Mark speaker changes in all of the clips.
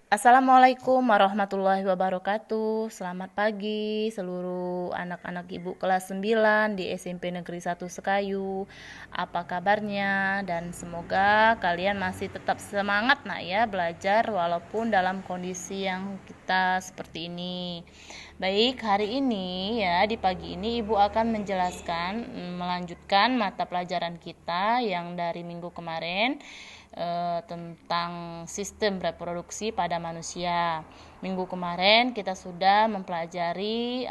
Speaker 1: Assalamualaikum warahmatullahi wabarakatuh. Selamat pagi seluruh anak-anak ibu kelas 9 di SMP Negeri 1 Sekayu. Apa kabarnya? Dan semoga kalian masih tetap semangat ya belajar walaupun dalam kondisi yang kita seperti ini. Baik, hari ini di pagi ini ibu akan menjelaskan melanjutkan mata pelajaran kita yang dari minggu kemarin tentang sistem reproduksi pada manusia. Minggu kemarin kita sudah mempelajari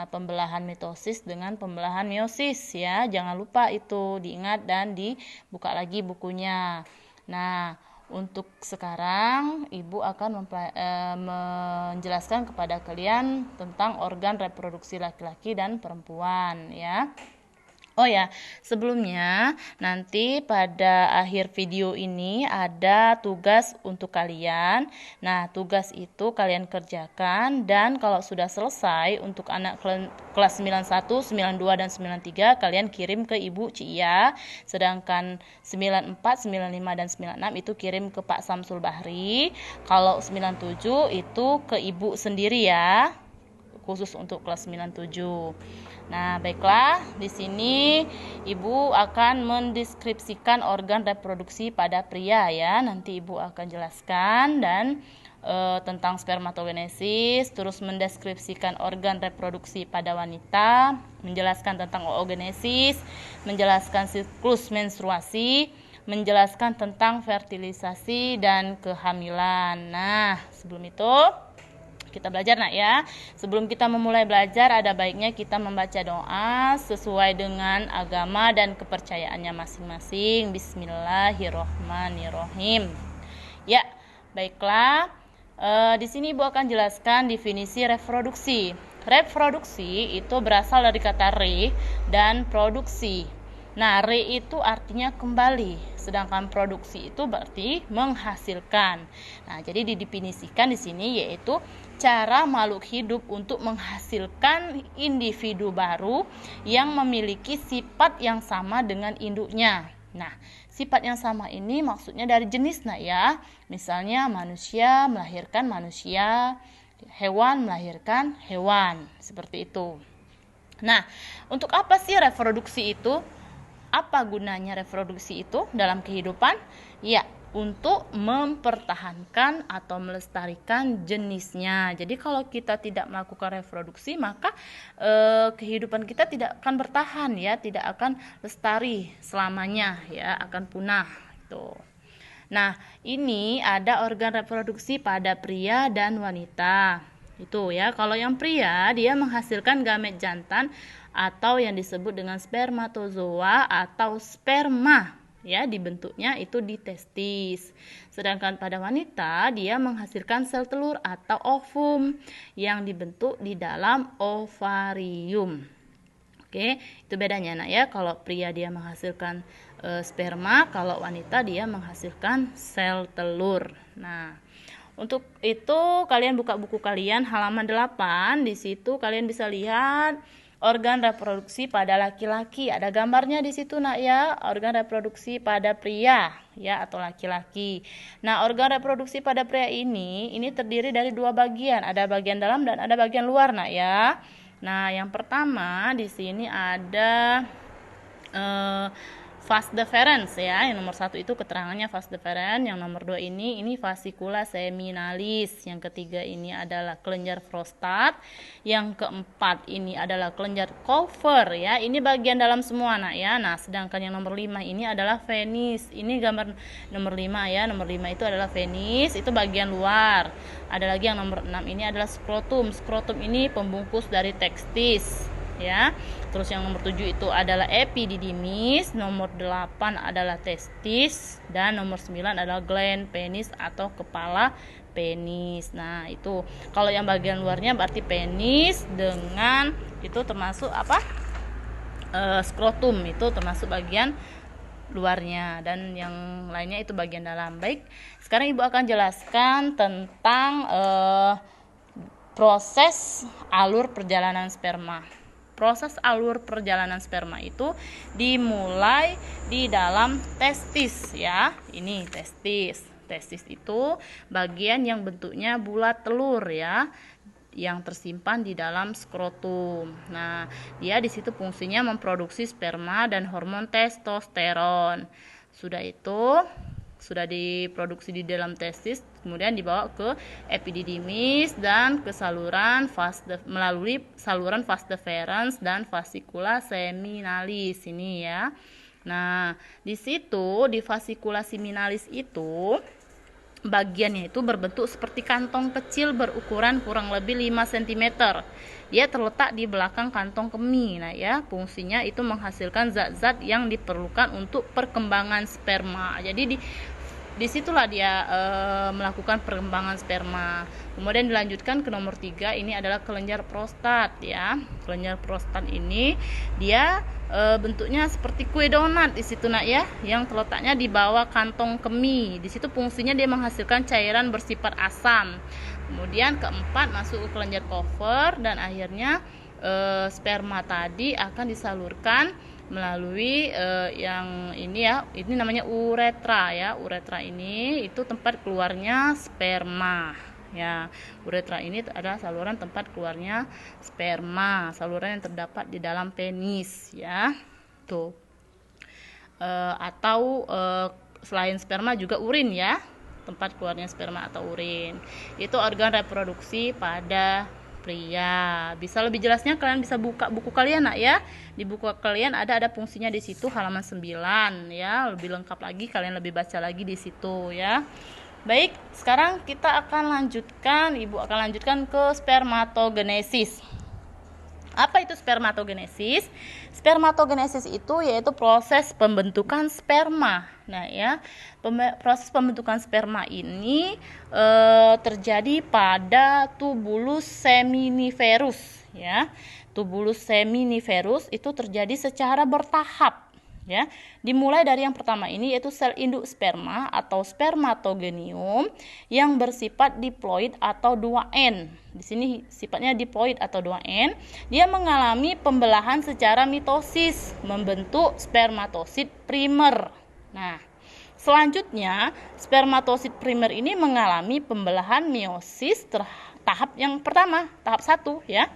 Speaker 1: pembelahan mitosis dengan pembelahan meiosis ya. Jangan lupa itu diingat dan dibuka lagi bukunya. Nah, untuk sekarang ibu akan menjelaskan kepada kalian tentang organ reproduksi laki-laki dan perempuan ya. Oh ya, sebelumnya nanti pada akhir video ini ada tugas untuk kalian. Nah, tugas itu kalian kerjakan dan kalau sudah selesai untuk anak kelas 91, 92 dan 93 kalian kirim ke Ibu Cia. Sedangkan 94, 95 dan 96 itu kirim ke Pak Samsul Bahri. Kalau 97 itu ke Ibu sendiri ya. Khusus untuk kelas 97. Nah, baiklah, di sini Ibu akan mendeskripsikan organ reproduksi pada pria ya. Nanti Ibu akan jelaskan dan tentang spermatogenesis, terus mendeskripsikan organ reproduksi pada wanita, menjelaskan tentang oogenesis, menjelaskan siklus menstruasi, menjelaskan tentang fertilisasi dan kehamilan. Nah, sebelum itu kita belajar ya. Sebelum kita memulai belajar ada baiknya kita membaca doa sesuai dengan agama dan kepercayaannya masing-masing. Bismillahirrohmanirrohim. Ya, baiklah. Di sini Ibu akan jelaskan definisi reproduksi. Reproduksi itu berasal dari kata re dan produksi. Nah, re itu artinya kembali, sedangkan produksi itu berarti menghasilkan. Nah, jadi didefinisikan di sini yaitu cara makhluk hidup untuk menghasilkan individu baru yang memiliki sifat yang sama dengan induknya. Nah, sifat yang sama ini maksudnya dari jenis ya. Misalnya manusia melahirkan manusia, hewan melahirkan hewan, seperti itu. Nah, untuk apa sih reproduksi itu? Apa gunanya reproduksi itu dalam kehidupan? Ya, untuk mempertahankan atau melestarikan jenisnya. Jadi kalau kita tidak melakukan reproduksi, maka kehidupan kita tidak akan bertahan ya, tidak akan lestari selamanya ya, akan punah itu. Nah, ini ada organ reproduksi pada pria dan wanita. Itu ya, kalau yang pria dia menghasilkan gamet jantan atau yang disebut dengan spermatozoa atau sperma ya, dibentuknya itu di testis. Sedangkan pada wanita dia menghasilkan sel telur atau ovum yang dibentuk di dalam ovarium. Oke, itu bedanya ya. Kalau pria dia menghasilkan sperma, kalau wanita dia menghasilkan sel telur. Nah, untuk itu kalian buka buku kalian halaman 8, di situ kalian bisa lihat organ reproduksi pada laki-laki. Ada gambarnya di situ ya, organ reproduksi pada pria ya atau laki-laki. Nah, organ reproduksi pada pria ini terdiri dari dua bagian, ada bagian dalam dan ada bagian luar ya. Nah, yang pertama di sini ada vas deferens ya. Yang nomor 1 itu keterangannya vas deferens. Yang nomor 2 ini fascicula seminalis. Yang ketiga ini adalah kelenjar prostat. Yang keempat ini adalah kelenjar Kupffer ya. Ini bagian dalam semua ya. Nah, sedangkan yang nomor 5 ini adalah penis. Ini gambar nomor 5 ya. Nomor 5 itu adalah penis, itu bagian luar. Ada lagi yang nomor 6 ini adalah skrotum. Skrotum ini pembungkus dari testis ya. Terus yang nomor 7 itu adalah epididymis, nomor 8 adalah testis, dan nomor 9 adalah gland penis atau kepala penis. Nah, itu kalau yang bagian luarnya berarti penis dengan itu termasuk skrotum, itu termasuk bagian luarnya, dan yang lainnya itu bagian dalam. Baik, sekarang Ibu akan jelaskan tentang proses alur perjalanan sperma. Proses alur perjalanan sperma itu dimulai di dalam testis ya. Ini testis. Testis itu bagian yang bentuknya bulat telur ya, yang tersimpan di dalam skrotum. Nah, dia di situ fungsinya memproduksi sperma dan hormon testosteron. Sudah diproduksi di dalam testis, kemudian dibawa ke epididymis dan ke saluran melalui saluran vas deferens dan vasikula seminalis ini ya. Nah, di situ di vasikula seminalis itu bagiannya itu berbentuk seperti kantong kecil berukuran kurang lebih 5 cm. Dia terletak di belakang kantong kemih. Nah ya, fungsinya itu menghasilkan zat-zat yang diperlukan untuk perkembangan sperma. Jadi disitulah dia melakukan perkembangan sperma. Kemudian dilanjutkan ke nomor 3, ini adalah kelenjar prostat ya. Kelenjar prostat ini dia bentuknya seperti kue donat di situ nak ya, yang terletaknya di bawah kantong kemih. Di situ fungsinya dia menghasilkan cairan bersifat asam. Kemudian keempat masuk ke kelenjar kover dan akhirnya sperma tadi akan disalurkan melalui yang ini ya, ini namanya uretra ya. Uretra ini itu tempat keluarnya sperma ya. Uretra ini adalah saluran tempat keluarnya sperma, saluran yang terdapat di dalam penis ya. Tuh. Atau selain sperma juga urin ya, tempat keluarnya sperma atau urin. Itu organ reproduksi pada pria. Bisa lebih jelasnya kalian bisa buka buku kalian nak ya. Di buku kalian ada fungsinya di situ halaman 9 ya. Lebih lengkap lagi kalian lebih baca lagi di situ ya. Baik, sekarang kita akan lanjutkan, Ibu akan lanjutkan ke spermatogenesis. Apa itu spermatogenesis? Spermatogenesis itu yaitu proses pembentukan sperma. Nah ya, proses pembentukan sperma ini terjadi pada tubulus seminiferus ya. Tubulus seminiferus itu terjadi secara bertahap ya. Dimulai dari yang pertama ini yaitu sel induk sperma atau spermatogenium yang bersifat diploid atau 2N. Di sini sifatnya diploid atau 2N. Dia mengalami pembelahan secara mitosis, membentuk spermatosit primer. Nah, selanjutnya spermatosit primer ini mengalami pembelahan meiosis tahap yang pertama, tahap 1 ya.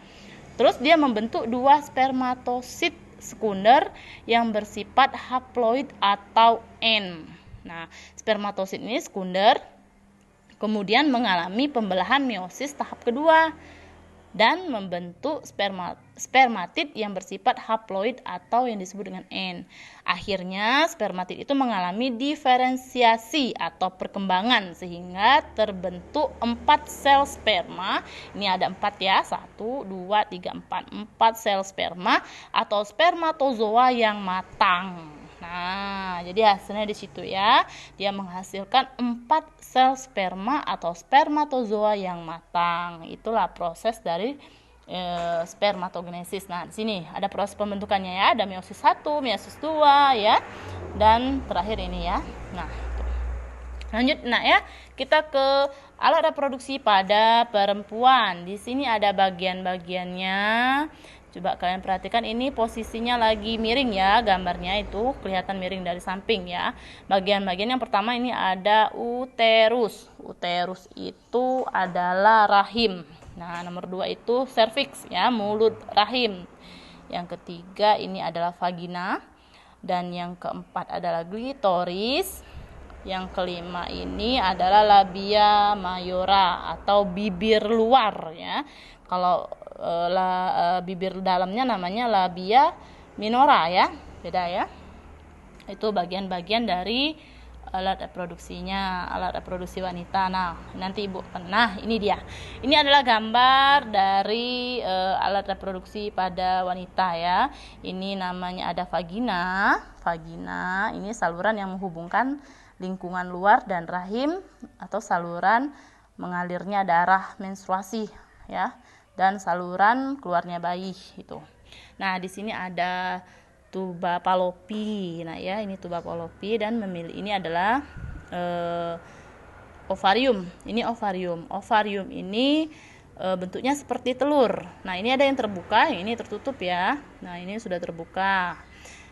Speaker 1: Terus dia membentuk 2 spermatosit sekunder yang bersifat haploid atau N. Nah, spermatosit ini sekunder kemudian mengalami pembelahan meiosis tahap kedua dan membentuk spermatid yang bersifat haploid atau yang disebut dengan N. Akhirnya spermatid itu mengalami diferensiasi atau perkembangan sehingga terbentuk 4 sel sperma. Ini ada 4 ya, 1, 2, 3, 4 sel sperma atau spermatozoa yang matang. Nah, jadi hasilnya di situ ya. Dia menghasilkan 4 sel sperma atau spermatozoa yang matang. Itulah proses dari spermatogenesis. Nah, di sini ada proses pembentukannya ya. Ada meiosis 1, meiosis 2 ya. Dan terakhir ini ya. Nah, tuh. Lanjut nah ya. Kita ke alat reproduksi pada perempuan. Di sini ada bagian-bagiannya. Coba kalian perhatikan ini posisinya lagi miring ya, gambarnya itu kelihatan miring dari samping ya. Bagian-bagian yang pertama ini ada uterus. Uterus itu adalah rahim. Nah, nomor 2 itu cervix ya, mulut rahim. Yang ketiga ini adalah vagina dan yang keempat adalah klitoris. Yang kelima ini adalah labia mayora atau bibir luar ya. Kalau bibir dalamnya namanya labia minora ya, beda ya. Itu bagian-bagian dari alat reproduksinya, alat reproduksi wanita. Nah, nanti Ibu, nah ini dia. Ini adalah gambar dari alat reproduksi pada wanita ya. Ini namanya ada vagina. Vagina ini saluran yang menghubungkan lingkungan luar dan rahim atau saluran mengalirnya darah menstruasi ya, dan saluran keluarnya bayi itu. Nah, di sini ada tuba Fallopi. Nah, ya, ini tuba Fallopi dan ini adalah ovarium. Ini ovarium. Ovarium ini bentuknya seperti telur. Nah, ini ada yang terbuka, ini tertutup ya. Nah, ini sudah terbuka.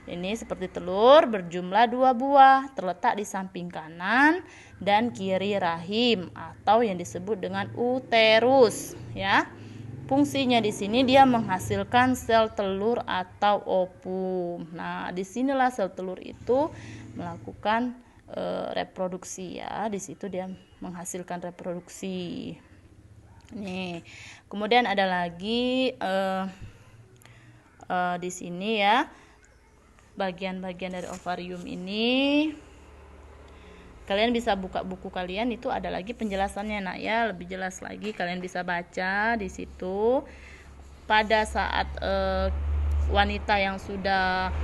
Speaker 1: Ini seperti telur berjumlah 2 buah, terletak di samping kanan dan kiri rahim atau yang disebut dengan uterus, ya. Fungsinya di sini dia menghasilkan sel telur atau ovum. Nah, disinilah sel telur itu melakukan reproduksi, ya. Di situ dia menghasilkan reproduksi. Nih, kemudian ada lagi di sini, ya, bagian-bagian dari ovarium ini. Kalian bisa buka buku kalian, itu ada lagi penjelasannya, nak, ya, lebih jelas lagi. Kalian bisa baca di situ. Pada saat wanita yang sudah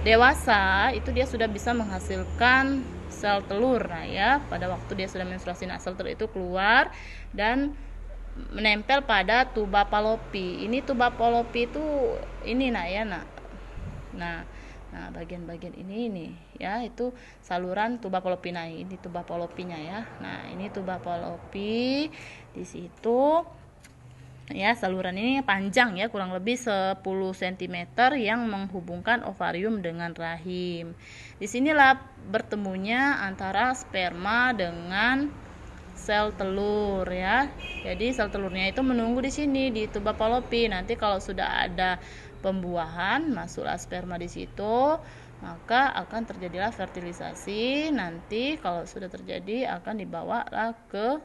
Speaker 1: dewasa itu dia sudah bisa menghasilkan sel telur. Nah, ya, pada waktu dia sudah menstruasi, nah, sel telur itu keluar dan menempel pada tuba Fallopi. Ini tuba Fallopi itu ini, nak, ya, nak. Nah, bagian-bagian ini nih, ya, itu saluran tuba Fallopi. Nah, ini tuba Fallopinya, ya. Nah, ini tuba Fallopi di situ. Ya, saluran ini panjang, ya, kurang lebih 10 cm yang menghubungkan ovarium dengan rahim. Disinilah bertemunya antara sperma dengan sel telur, ya. Jadi sel telurnya itu menunggu di sini di tuba Fallopi. Nanti kalau sudah ada pembuahan, masuklah sperma di situ, maka akan terjadilah fertilisasi. Nanti kalau sudah terjadi akan dibawalah ke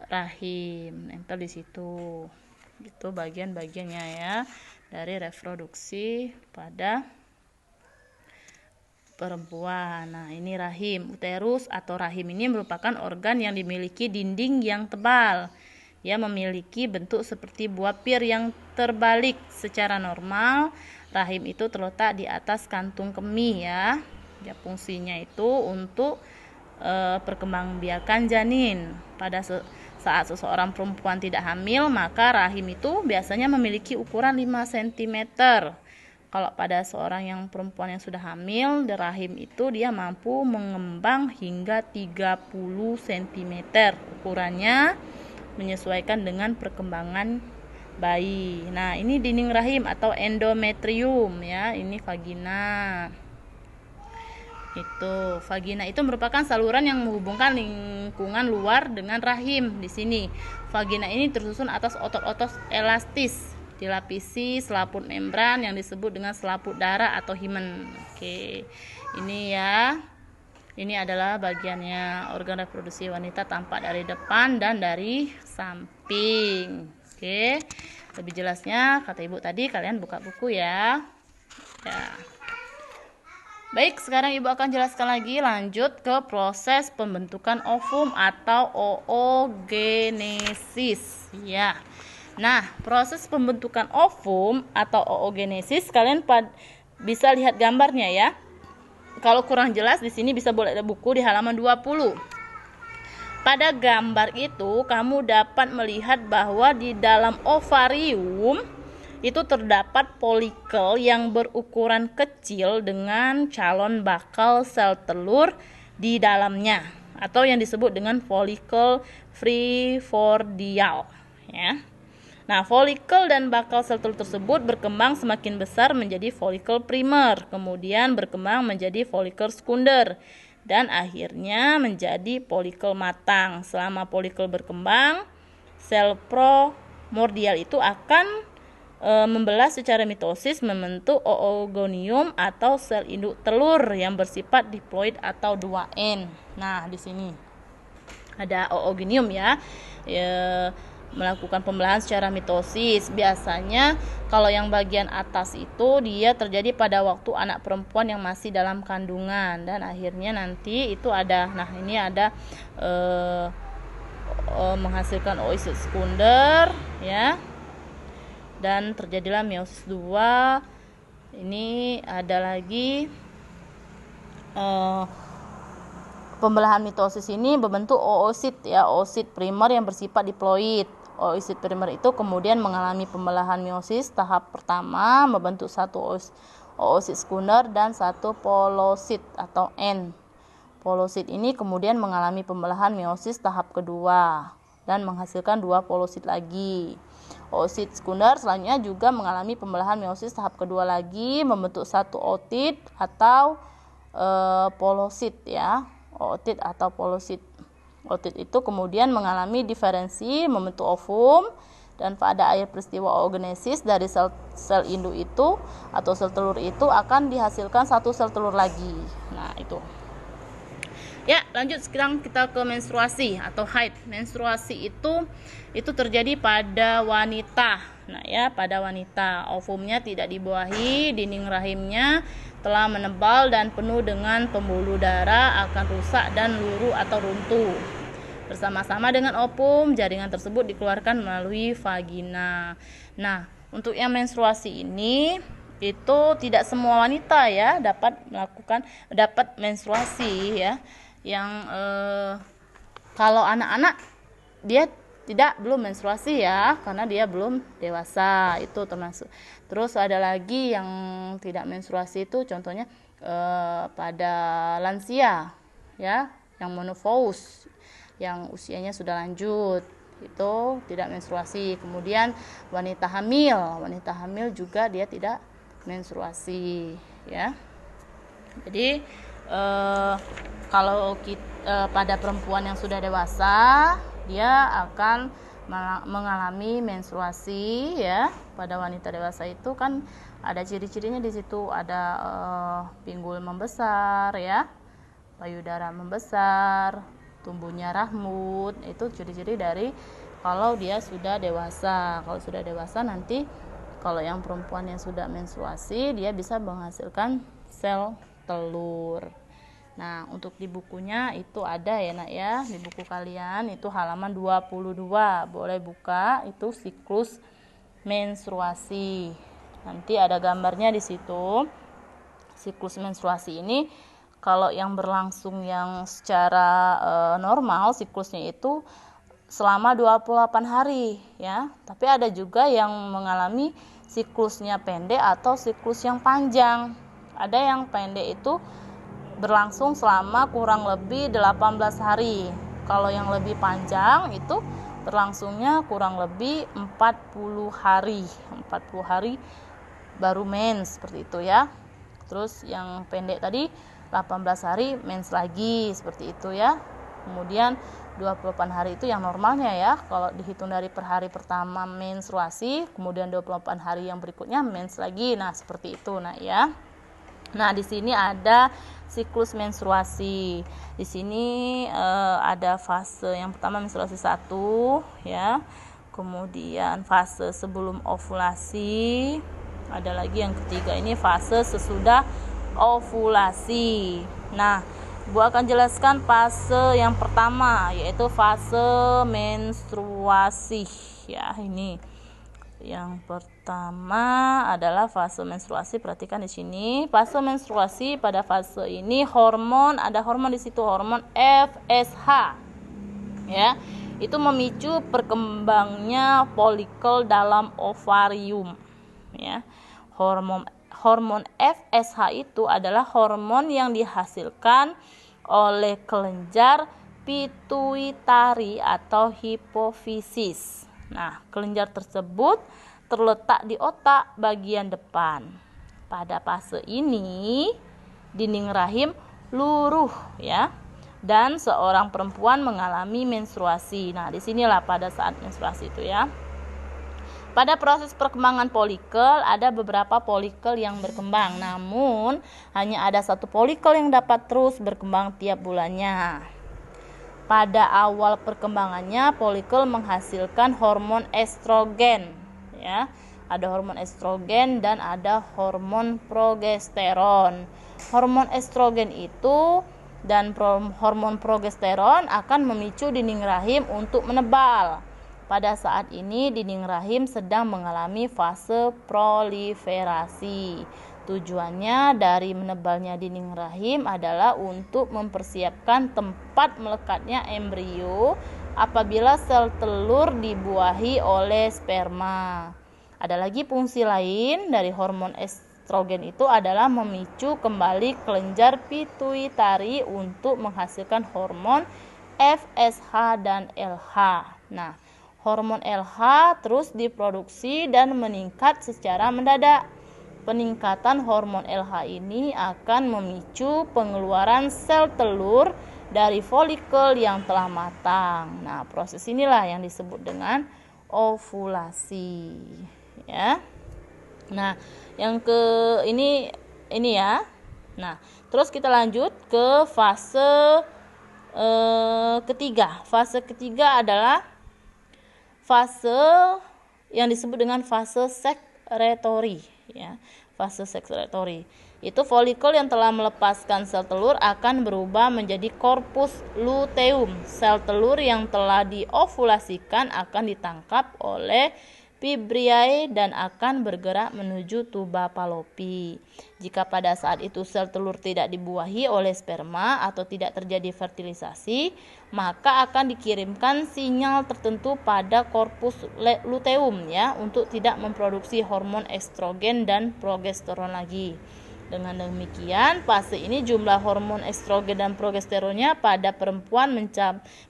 Speaker 1: rahim, nempel di situ. Itu bagian-bagiannya, ya, dari reproduksi pada perempuan. Nah, ini rahim. Uterus atau rahim ini merupakan organ yang dimiliki dinding yang tebal. Ia memiliki bentuk seperti buah pir yang terbalik. Secara normal, rahim itu terletak di atas kantung kemih, ya. Ya, fungsinya itu untuk perkembangbiakan janin. Pada saat seseorang perempuan tidak hamil, maka rahim itu biasanya memiliki ukuran 5 cm. Kalau pada seorang yang perempuan yang sudah hamil, rahim itu dia mampu mengembang hingga 30 cm ukurannya, menyesuaikan dengan perkembangan bayi. Nah, ini dinding rahim atau endometrium, ya. Ini vagina. Itu vagina itu merupakan saluran yang menghubungkan lingkungan luar dengan rahim. Di sini vagina ini tersusun atas otot-otot elastis, dilapisi selaput membran yang disebut dengan selaput darah atau himen. Oke, ini, ya, ini adalah bagiannya organ reproduksi wanita, tampak dari depan dan dari samping. Oke, lebih jelasnya kata ibu tadi kalian buka buku, ya. Ya. Baik, sekarang ibu akan jelaskan lagi, lanjut ke proses pembentukan ovum atau oogenesis, ya. Nah, proses pembentukan ovum atau oogenesis kalian bisa lihat gambarnya, ya. Kalau kurang jelas di sini bisa boleh ada buku di halaman 20. Pada gambar itu kamu dapat melihat bahwa di dalam ovarium itu terdapat folikel yang berukuran kecil dengan calon bakal sel telur di dalamnya atau yang disebut dengan folikel primordial, ya. Nah, folikel dan bakal sel telur tersebut berkembang semakin besar menjadi folikel primer, kemudian berkembang menjadi folikel sekunder, dan akhirnya menjadi folikel matang. Selama folikel berkembang, sel primordial itu akan membelah secara mitosis membentuk oogonium atau sel induk telur yang bersifat diploid atau 2N. Nah, di sini ada oogonium, ya, melakukan pembelahan secara mitosis. Biasanya kalau yang bagian atas itu dia terjadi pada waktu anak perempuan yang masih dalam kandungan, dan akhirnya nanti itu ada, nah, ini ada menghasilkan oosit sekunder, ya, dan terjadilah meiosis 2. Ini ada lagi pembelahan mitosis ini berbentuk oosit, ya, oosit primer yang bersifat diploid. Oosit primer itu kemudian mengalami pembelahan meiosis tahap pertama, membentuk satu oosit sekunder dan satu polosit atau N. Polosit ini kemudian mengalami pembelahan meiosis tahap kedua dan menghasilkan 2 polosit lagi. oosit sekunder selanjutnya juga mengalami pembelahan meiosis tahap kedua lagi membentuk satu ootit atau polosit ya. Ootit atau polosit. Ootit itu kemudian mengalami diferensi membentuk ovum dan pada akhir peristiwa oogenesis dari sel induk itu atau sel telur itu akan dihasilkan satu sel telur lagi. Nah, itu. Ya, lanjut sekarang kita ke menstruasi atau haid. Menstruasi itu terjadi pada wanita. Nah, ya, pada wanita. Ovumnya tidak dibuahi, dinding rahimnya telah menebal dan penuh dengan pembuluh darah akan rusak dan luruh atau runtuh. Bersama-sama dengan ovum, jaringan tersebut dikeluarkan melalui vagina. Nah, untuk yang menstruasi ini itu tidak semua wanita ya dapat menstruasi ya. Yang kalau anak-anak dia belum menstruasi ya karena dia belum dewasa, itu termasuk. Terus ada lagi yang tidak menstruasi itu contohnya pada lansia ya, yang menopause, yang usianya sudah lanjut itu tidak menstruasi. Kemudian wanita hamil juga dia tidak menstruasi ya. Jadi kalau pada perempuan yang sudah dewasa dia akan mengalami menstruasi ya. Pada wanita dewasa itu kan ada ciri-cirinya di situ, ada pinggul membesar ya, payudara membesar, tumbuhnya rahmut. Itu ciri-ciri dari kalau dia sudah dewasa. Kalau sudah dewasa nanti kalau yang perempuan yang sudah menstruasi dia bisa menghasilkan sel telur. Nah, untuk di bukunya itu ada ya nak ya, di buku kalian itu halaman 22, boleh buka, itu siklus menstruasi. Nanti ada gambarnya di situ. Siklus menstruasi ini kalau yang berlangsung yang secara normal siklusnya itu selama 28 hari ya. Tapi ada juga yang mengalami siklusnya pendek atau siklus yang panjang. Ada yang pendek itu berlangsung selama kurang lebih 18 hari. Kalau yang lebih panjang itu berlangsungnya kurang lebih 40 hari. 40 hari baru mens seperti itu ya. Terus yang pendek tadi 18 hari mens lagi seperti itu ya. Kemudian 28 hari itu yang normalnya ya. Kalau dihitung dari per hari pertama menstruasi, kemudian 28 hari yang berikutnya mens lagi. Nah, seperti itu nah ya. Nah, di sini ada siklus menstruasi. Di sini ada fase yang pertama menstruasi 1 ya. Kemudian fase sebelum ovulasi. Ada lagi yang ketiga ini fase sesudah ovulasi. Nah, Bu akan jelaskan fase yang pertama yaitu fase menstruasi ya. Ini yang pertama adalah fase menstruasi. Perhatikan di sini. Fase menstruasi, pada fase ini ada hormon di situ, hormon FSH. Ya. Itu memicu perkembangnya folikel dalam ovarium. Ya. Hormon FSH itu adalah hormon yang dihasilkan oleh kelenjar pituitari atau hipofisis. Nah, kelenjar tersebut terletak di otak bagian depan. Pada fase ini, dinding rahim luruh ya. Dan seorang perempuan mengalami menstruasi. Nah, disinilah pada saat menstruasi itu ya. Pada proses perkembangan folikel, ada beberapa folikel yang berkembang. Namun, hanya ada satu folikel yang dapat terus berkembang tiap bulannya. Pada awal perkembangannya, folikel menghasilkan hormon estrogen, ya. Ada hormon estrogen dan ada hormon progesteron. Hormon estrogen itu dan hormon progesteron akan memicu dinding rahim untuk menebal. Pada saat ini, dinding rahim sedang mengalami fase proliferasi. Tujuannya dari menebalnya dinding rahim adalah untuk mempersiapkan tempat melekatnya embrio apabila sel telur dibuahi oleh sperma. Ada lagi fungsi lain dari hormon estrogen itu adalah memicu kembali kelenjar pituitari untuk menghasilkan hormon FSH dan LH. Nah, hormon LH terus diproduksi dan meningkat secara mendadak. Peningkatan hormon LH ini akan memicu pengeluaran sel telur dari folikel yang telah matang. Nah, proses inilah yang disebut dengan ovulasi, ya. Nah, yang ini ya. Nah, terus kita lanjut ke fase ketiga. Fase ketiga adalah fase yang disebut dengan fase sekretory, ya. Fase sekretory. Itu folikel yang telah melepaskan sel telur akan berubah menjadi korpus luteum. Sel telur yang telah diovulasikan akan ditangkap oleh fibriae dan akan bergerak menuju tuba Fallopi. Jika pada saat itu sel telur tidak dibuahi oleh sperma atau tidak terjadi fertilisasi, maka akan dikirimkan sinyal tertentu pada korpus luteum, ya, untuk tidak memproduksi hormon estrogen dan progesteron lagi. Dengan demikian, fase ini jumlah hormon estrogen dan progesteronnya pada perempuan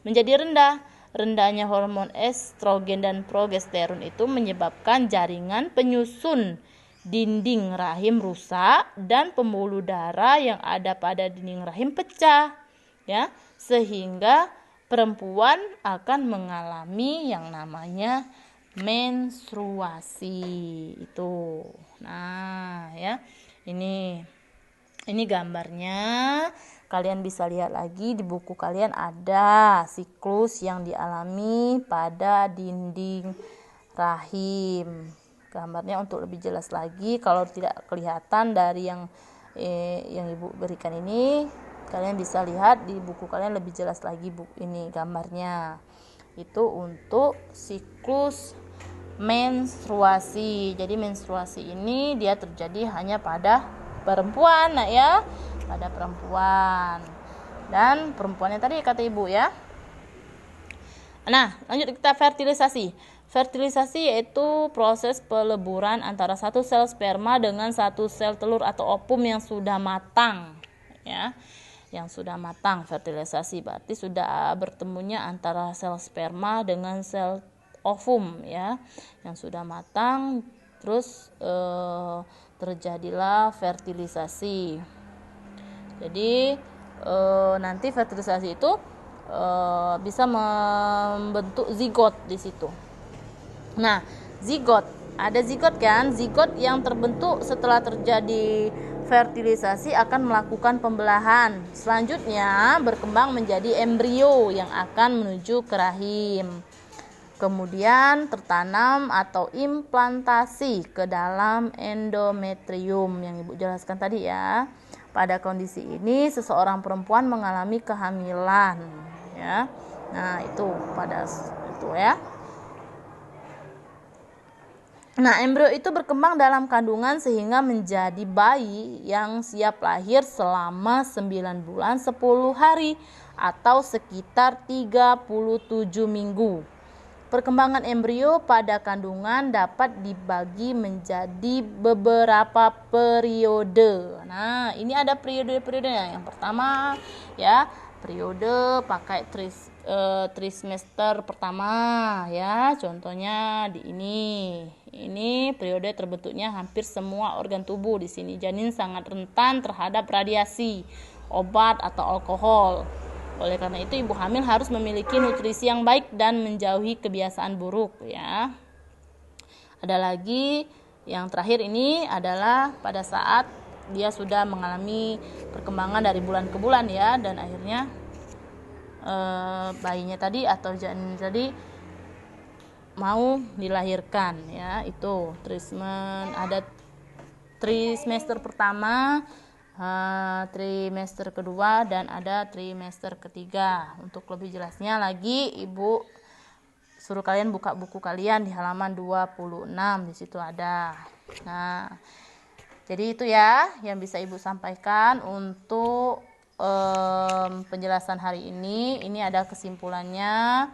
Speaker 1: menjadi rendah. Rendahnya hormon estrogen dan progesteron itu menyebabkan jaringan penyusun dinding rahim rusak dan pembuluh darah yang ada pada dinding rahim pecah, ya, sehingga perempuan akan mengalami yang namanya menstruasi itu. Nah, ya, ini gambarnya. Kalian bisa lihat lagi di buku kalian ada siklus yang dialami pada dinding rahim. Gambarnya untuk lebih jelas lagi, kalau tidak kelihatan dari yang Ibu berikan ini, kalian bisa lihat di buku kalian lebih jelas lagi ini gambarnya. Itu untuk siklus menstruasi. Jadi menstruasi ini dia terjadi hanya pada perempuan, nah ya, pada perempuan. Dan perempuannya tadi kata ibu, ya. Nah, lanjut kita fertilisasi. Fertilisasi yaitu proses peleburan antara satu sel sperma dengan satu sel telur atau ovum yang sudah matang, ya. Yang sudah matang, fertilisasi berarti sudah bertemunya antara sel sperma dengan sel ovum, ya, yang sudah matang. Terus terjadilah fertilisasi. Jadi nanti fertilisasi itu bisa membentuk zigot di situ. Nah, zigot, ada zigot kan? Zigot yang terbentuk setelah terjadi fertilisasi akan melakukan pembelahan. Selanjutnya berkembang menjadi embrio yang akan menuju ke rahim. Kemudian tertanam atau implantasi ke dalam endometrium yang Ibu jelaskan tadi, ya. Pada kondisi ini seseorang perempuan mengalami kehamilan, ya. Nah, itu ya. Nah, embrio itu berkembang dalam kandungan sehingga menjadi bayi yang siap lahir selama 9 bulan 10 hari atau sekitar 37 minggu. Perkembangan embrio pada kandungan dapat dibagi menjadi beberapa periode. Nah, ini ada periode-periodenya. Yang pertama, ya, periode pakai trimester pertama, ya. Contohnya di ini. Ini periode terbentuknya hampir semua organ tubuh di sini. Janin sangat rentan terhadap radiasi, obat atau alkohol. Oleh karena itu ibu hamil harus memiliki nutrisi yang baik dan menjauhi kebiasaan buruk, ya. Ada lagi yang terakhir ini adalah pada saat dia sudah mengalami perkembangan dari bulan ke bulan, ya, dan akhirnya bayinya tadi atau janin tadi mau dilahirkan, ya. Itu ada trimester pertama, trimester kedua, dan ada trimester ketiga. Untuk lebih jelasnya lagi ibu suruh kalian buka buku kalian di halaman 26, di situ ada. Nah, jadi itu ya yang bisa ibu sampaikan untuk penjelasan hari ini. Ini ada kesimpulannya.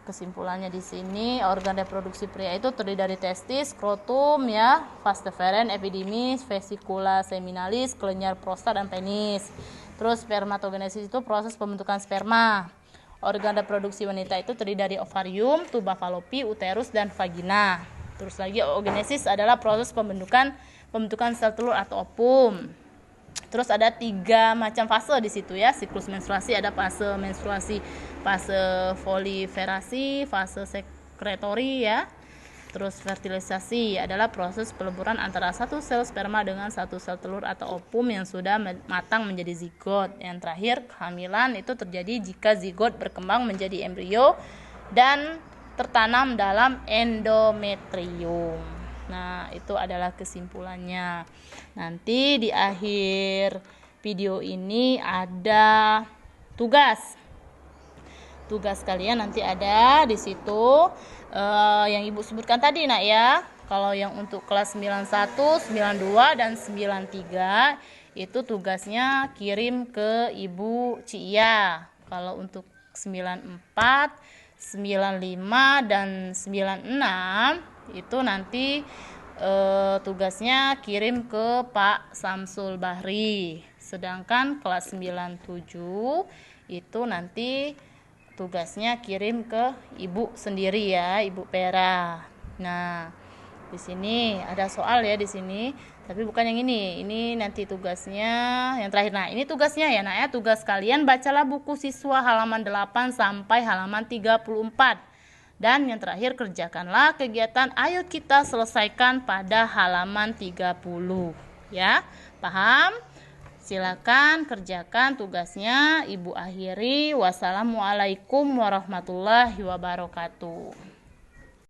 Speaker 1: Kesimpulannya di sini, organ reproduksi pria itu terdiri dari testis, skrotum, ya, vas deferens, epididymis, vesicula seminalis, kelenjar prostat, dan penis. Terus spermatogenesis itu proses pembentukan sperma. Organ reproduksi wanita itu terdiri dari ovarium, tuba falopi, uterus, dan vagina. Terus lagi oogenesis adalah proses pembentukan sel telur atau ovum. Terus ada 3 macam fase di situ ya. Siklus menstruasi ada fase menstruasi, fase foliferasi, fase sekretori ya. Terus fertilisasi adalah proses peleburan antara satu sel sperma dengan satu sel telur atau ovum yang sudah matang menjadi zigot. Yang terakhir, kehamilan itu terjadi jika zigot berkembang menjadi embrio dan tertanam dalam endometrium. Nah, itu adalah kesimpulannya. Nanti di akhir video ini ada tugas. Tugas kalian nanti ada di situ yang Ibu sebutkan tadi, Nak ya. Kalau yang untuk kelas 91, 92 dan 93 itu tugasnya kirim ke Ibu Cia. Kalau untuk 94, 95 dan 96 itu nanti tugasnya kirim ke Pak Samsul Bahri. Sedangkan kelas 97 itu nanti tugasnya kirim ke Ibu sendiri ya, Ibu Pera. Nah, di sini ada soal ya di sini, tapi bukan yang ini. Ini nanti tugasnya yang terakhir. Nah, ini tugasnya ya, Nak ya. Tugas kalian bacalah buku siswa halaman 8 sampai halaman 34. Dan yang terakhir kerjakanlah kegiatan ayo kita selesaikan pada halaman 30 ya. Paham? Silakan kerjakan tugasnya. Ibu akhiri. Wassalamualaikum warahmatullahi wabarakatuh.